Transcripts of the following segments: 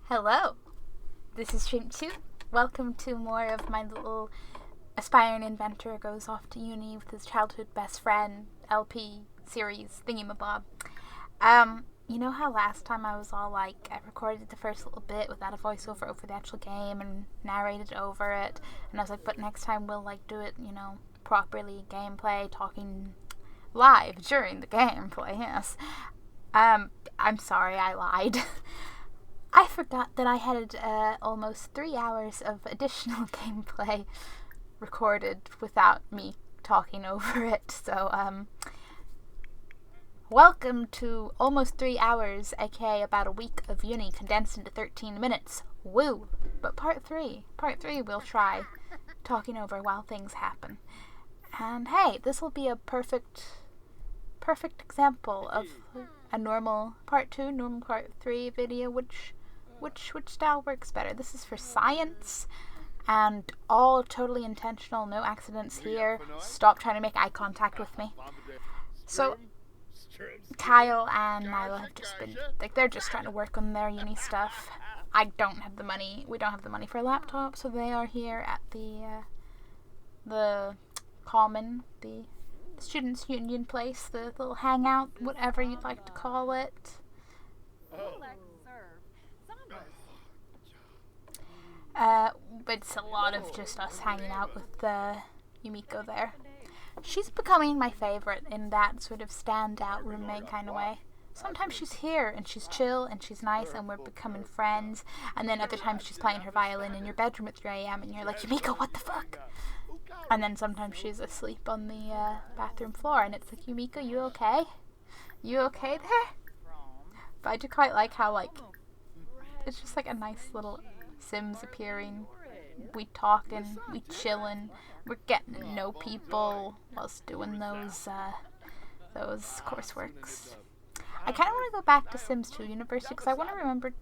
Hello, this is Shrimp2. Welcome to more of my little aspiring inventor goes off to uni with his childhood best friend LP series thingamabob. You know how last time I was all like, I recorded the first little bit without a voiceover over the actual game and narrated over it, and I was like, but next time we'll like do it, properly, gameplay, talking live during the gameplay, yes. I'm sorry, I lied. I forgot that I had almost 3 hours of additional gameplay recorded without me talking over it. So, welcome to almost 3 hours, aka about a week of uni condensed into 13 minutes. Woo! But part 3 we'll try talking over while things happen. And hey, this will be a perfect example of a normal part 2, normal part 3 video, which style works better. This is for science and all totally intentional, no accidents here. Stop trying to make eye contact with me. So Kyle and Nyla have just been they're just trying to work on their uni stuff. I don't have the money. We don't have the money for a laptop, so they are here at the common, the students' union place, the little hangout, whatever you'd like to call it. But it's a lot of just us hanging out with Yumiko there. She's becoming my favorite in that sort of standout roommate kind of way. Sometimes she's here and she's chill and she's nice and we're becoming friends, and then other times she's playing her violin in your bedroom at 3 a.m. and you're like, Yumiko, what the fuck? And then sometimes she's asleep on the bathroom floor and it's like, Yumiko, you okay? You okay there? But I do quite like how, it's just like a nice little Sims appearing. We talking, we chilling, we're getting to know people whilst doing those courseworks. I kind of want to go back to Sims 2 University because I want to remember,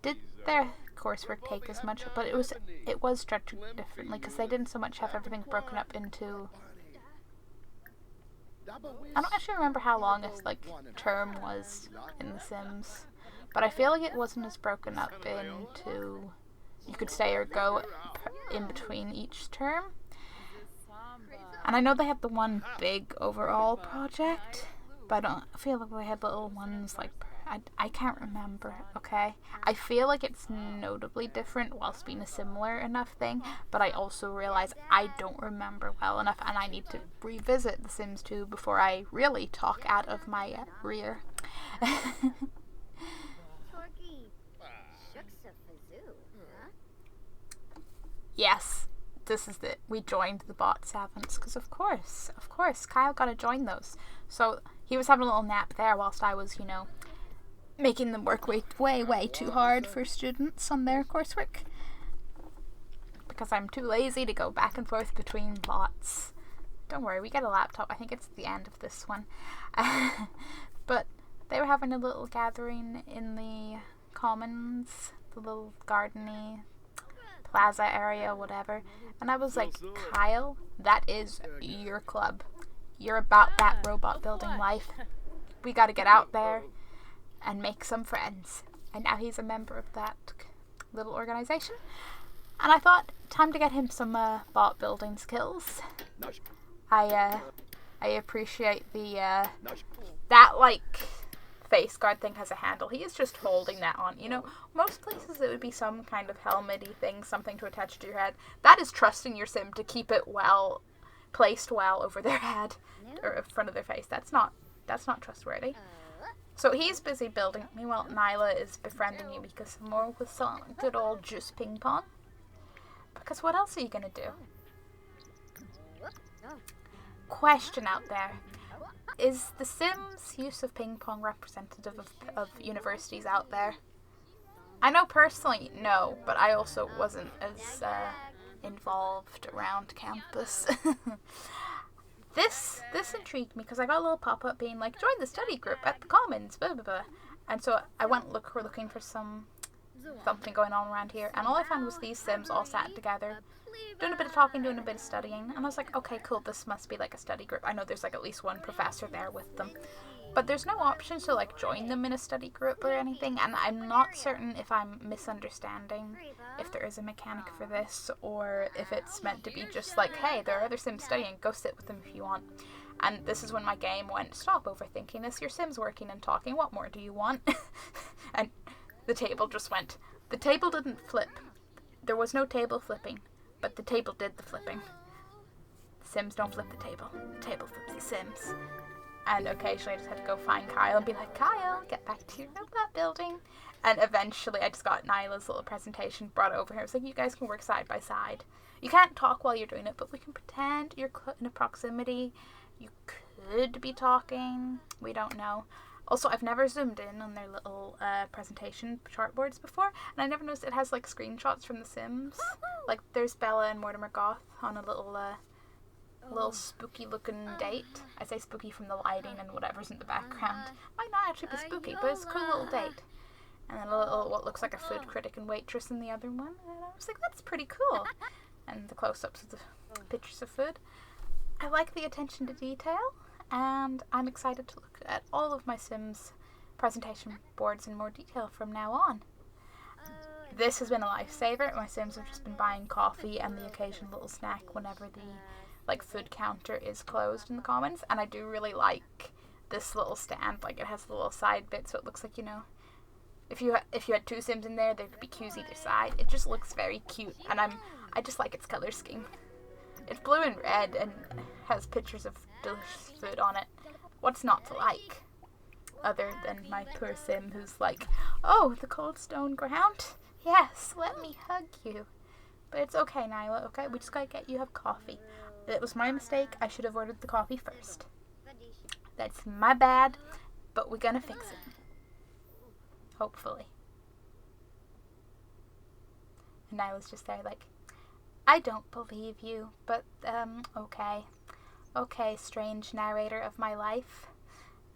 did their coursework take as much? But it was structured differently because they didn't so much have everything broken up into. I don't actually remember how long this term was in The Sims, but I feel like it wasn't as broken up into. You could stay or go in between each term. And I know they had the one big overall project, but I don't feel like they had little ones I can't remember, okay? I feel like it's notably different whilst being a similar enough thing, but I also realize I don't remember well enough and I need to revisit The Sims 2 before I really talk out of my rear. Yes, this is it. We joined the bot savants because of course, Kyle gotta join those. So he was having a little nap there whilst I was, making them work way too hard for students on their coursework. Because I'm too lazy to go back and forth between bots. Don't worry, we get a laptop. I think it's the end of this one. But they were having a little gathering in the commons, the little gardeny plaza area, whatever, and I was like, Kyle, that is your club. You're about that robot building life. We gotta get out there and make some friends. And now he's a member of that little organization, and I thought, time to get him some bot building skills. I appreciate the that face guard thing has a handle. He is just holding that on. Most places it would be some kind of helmety thing, something to attach to your head. That is trusting your sim to keep it placed well over their head or in front of their face. That's not trustworthy. So he's busy building. Meanwhile, Nyla is befriending Yumiko some more with some good old juice ping pong. Because what else are you gonna do? Question out there. Is The Sims' use of ping pong representative of universities out there? I know personally, no, but I also wasn't as involved around campus. This intrigued me because I got a little pop-up being like, join the study group at the Commons, blah blah blah. And so I went looking for something going on around here, and all I found was these Sims all sat together, doing a bit of talking, doing a bit of studying, and I was like, okay, cool, this must be a study group. I know there's at least one professor there with them. But there's no option to like join them in a study group or anything, and I'm not certain if I'm misunderstanding if there is a mechanic for this or if it's meant to be just like, hey, there are other Sims studying, go sit with them if you want. And this is when my game went, stop overthinking this, your Sim's working and talking, what more do you want? And the table just went. The table didn't flip. There was no table flipping, but the table did the flipping. The Sims don't flip the table flips the Sims. And occasionally I just had to go find Kyle and be like, Kyle, get back to your robot building. And eventually I just got Nyla's little presentation brought over here. I was like, you guys can work side by side. You can't talk while you're doing it, but we can pretend you're in a proximity. You could be talking. We don't know. Also, I've never zoomed in on their little presentation chartboards before. And I never noticed it has like screenshots from The Sims. Like there's Bella and Mortimer Goth on a little spooky looking date. I say spooky from the lighting and whatever's in the background. Might not actually be spooky, but it's a cool little date. And then a little what looks like a food critic and waitress in the other one. And I was like, that's pretty cool. And the close-ups of the pictures of food. I like the attention to detail, and I'm excited to look at all of my Sims presentation boards in more detail from now on. This has been a lifesaver. My Sims have just been buying coffee and the occasional little snack whenever the food counter is closed in the commons, and I do really like this little stand. Like it has a little side bit, so it looks like, you know, if you had two Sims in there, there'd be queues either side. It just looks very cute, and I just like its color scheme. It's blue and red and has pictures of delicious food on it. What's not to like? Other than my poor Sim who's like, oh, the cold stone ground? Yes, let me hug you. But it's okay, Nyla, okay? We just gotta get you have coffee. It was my mistake. I should have ordered the coffee first. That's my bad, but we're gonna fix it. Hopefully. And Nyla's just there like, I don't believe you, but, okay. Okay, strange narrator of my life.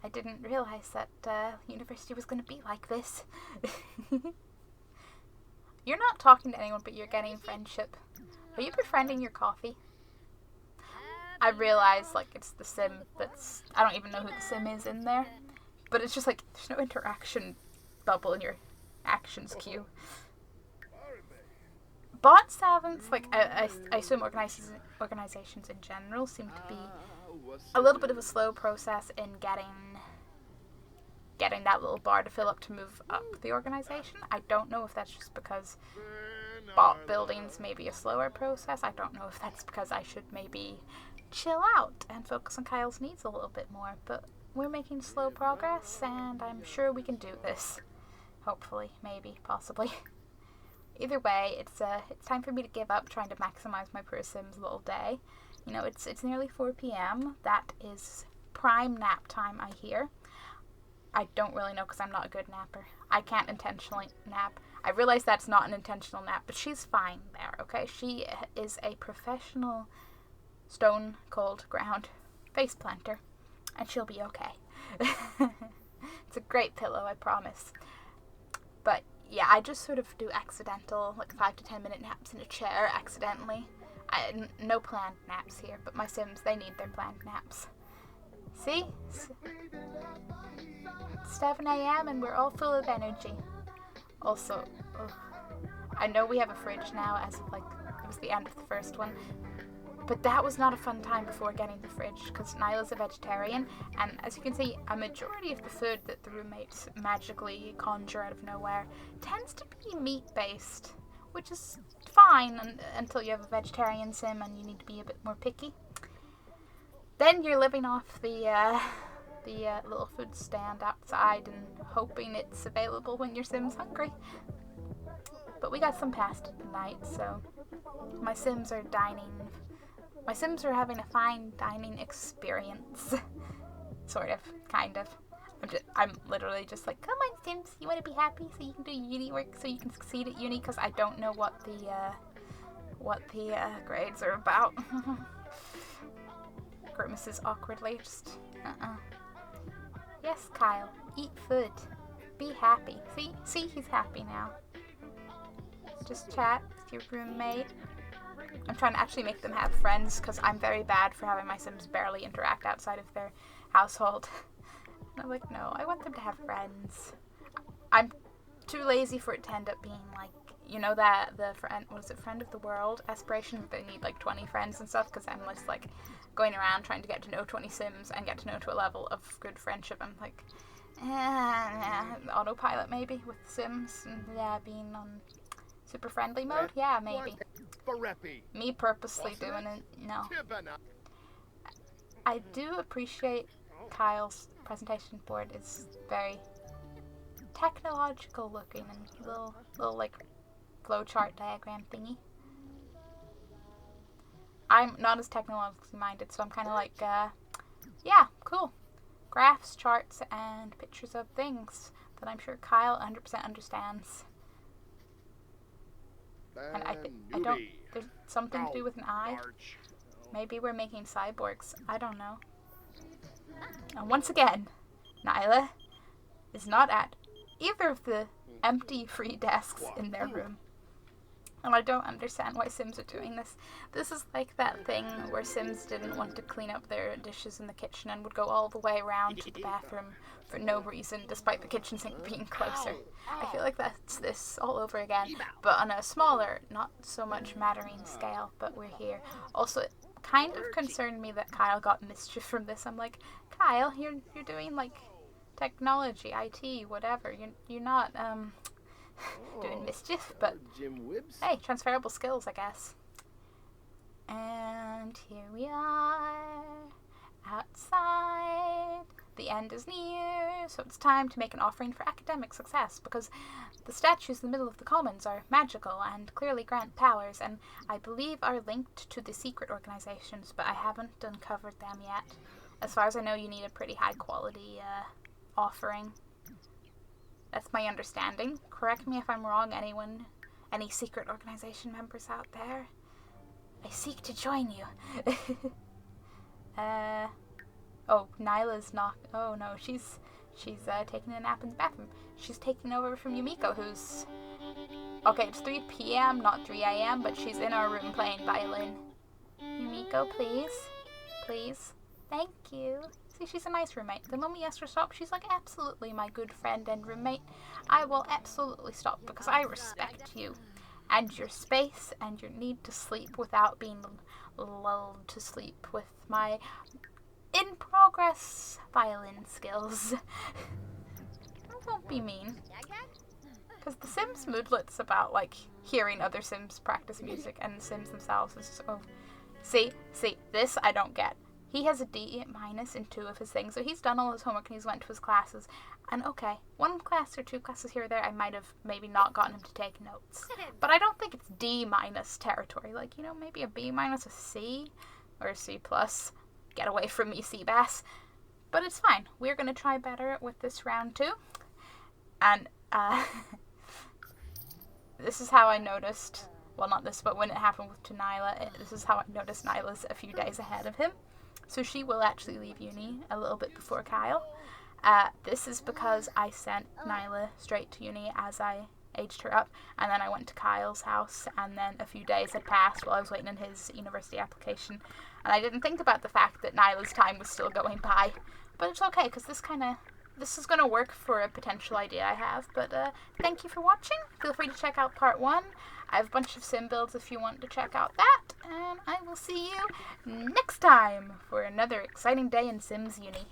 I didn't realize that, university was gonna be like this. You're not talking to anyone, but you're getting friendship. Are you befriending your coffee? I realize, like, it's the Sim that's... I don't even know who the Sim is in there. But it's just, like, there's no interaction bubble in your actions queue. Bot savants, like, I assume organizations in general seem to be a little bit of a slow process in getting that little bar to fill up to move up the organization. I don't know if that's just because bot buildings may be a slower process. I don't know if that's because I should maybe chill out and focus on Kyle's needs a little bit more. But we're making slow progress, and I'm sure we can do this. Hopefully, maybe, possibly. Either way, it's time for me to give up trying to maximize my poor Sim's little day. You know, it's nearly 4 p.m. That is prime nap time, I hear. I don't really know because I'm not a good napper. I can't intentionally nap. I realize that's not an intentional nap, but she's fine there, okay? She is a professional stone cold ground face planter, and she'll be okay. It's a great pillow, I promise. But yeah, I just sort of do accidental, like 5 to 10 minute naps in a chair accidentally. No planned naps here, but my Sims, they need their planned naps. See? It's 7 a.m. and we're all full of energy. Also, I know we have a fridge now as of like, it was the end of the first one. But that was not a fun time before getting the fridge, because Nyla's a vegetarian, and as you can see, a majority of the food that the roommates magically conjure out of nowhere tends to be meat-based, which is fine until you have a vegetarian Sim and you need to be a bit more picky. Then you're living off the little food stand outside and hoping it's available when your Sim's hungry. But we got some pasta tonight, so my Sims are dining. My Sims are having a fine dining experience. Sort of, kind of. I'm literally just like, come on Sims, you want to be happy so you can do uni work, so you can succeed at uni, because I don't know what the grades are about. Grimaces awkwardly, just, Yes, Kyle, eat food. Be happy. See, he's happy now. Just chat with your roommate. I'm trying to actually make them have friends, because I'm very bad for having my Sims barely interact outside of their household. And I'm like, no, I want them to have friends. I'm too lazy for it to end up being like, you know, that the friend, what is it, friend of the world aspiration, they need like 20 friends and stuff, because I'm just like going around trying to get to know 20 Sims and get to know to a level of good friendship. I'm like, autopilot maybe with Sims, and yeah, being on super friendly mode, yeah, maybe. Me purposely doing it, no. I do appreciate Kyle's presentation board. It's very technological looking and little like flowchart diagram thingy. I'm not as technologically minded, so I'm kind of like, yeah, cool. Graphs, charts, and pictures of things that I'm sure Kyle 100% understands. And I don't, there's something to do with an eye. Maybe we're making cyborgs. I don't know. And once again, Nyla is not at either of the empty free desks in their room. And I don't understand why Sims are doing this. This is like that thing where Sims didn't want to clean up their dishes in the kitchen and would go all the way around to the bathroom for no reason, despite the kitchen sink being closer. I feel like that's this all over again, but on a smaller, not so much mattering scale, but we're here. Also, it kind of concerned me that Kyle got mischief from this. I'm like, Kyle, you're doing like technology, IT, whatever. You're not doing mischief, but hey, transferable skills, I guess. And here we are, outside. The end is near, so it's time to make an offering for academic success, because the statues in the middle of the commons are magical and clearly grant powers, and I believe are linked to the secret organizations, but I haven't uncovered them yet. As far as I know, you need a pretty high quality offering. That's my understanding. Correct me if I'm wrong, anyone, any secret organization members out there. I seek to join you. Oh, Nyla's not. Oh no, she's taking a nap in the bathroom. She's taking over from Yumiko, who's okay. It's 3 p.m., not 3 a.m., but she's in our room playing violin. Yumiko, please, please, thank you. See, she's a nice roommate. The moment you ask her to stop, she's like, absolutely, my good friend and roommate. I will absolutely stop because I respect you and your space and your need to sleep without being lulled to sleep with my in-progress violin skills. Don't be mean. Because The Sims Moodlet's about, like, hearing other Sims practice music, and the Sims themselves is just, oh. See, this I don't get. He has a D- in 2 of his things, so he's done all his homework and he's went to his classes. And okay, 1 class or 2 classes here or there, I might have maybe not gotten him to take notes. But I don't think it's D- territory. Like, you know, maybe a B-, a C, or a C+. Get away from me, Seabass. But it's fine. We're going to try better with this round 2. And, this is how I noticed, well, not this, but when it happened with Nyla, this is how I noticed Nyla's a few days ahead of him. So she will actually leave uni a little bit before Kyle. This is because I sent Nyla straight to uni as I aged her up, and then I went to Kyle's house, and then a few days had passed while I was waiting on his university application, and I didn't think about the fact that Nyla's time was still going by. But it's okay, because this is going to work for a potential idea I have. But thank you for watching. Feel free to check out part 1. I have a bunch of sim builds if you want to check out that. And I will see you next time for another exciting day in Sims Uni.